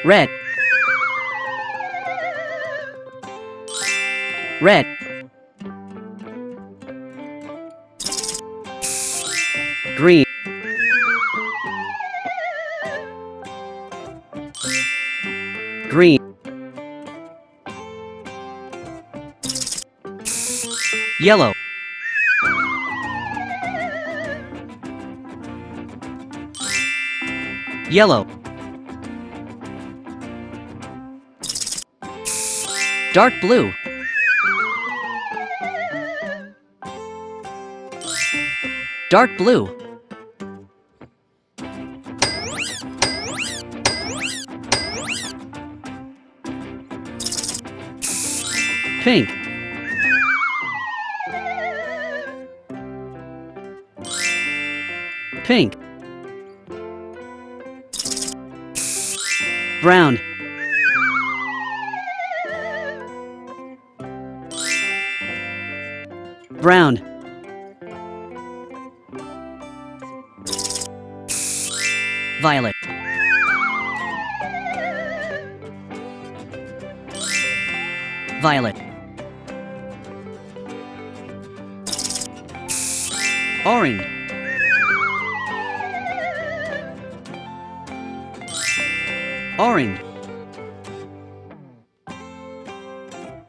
red, red, green, green, yellow, yellow, dark blue, dark blue, pink, pink, brown, brown, violet, violet, orange, orange,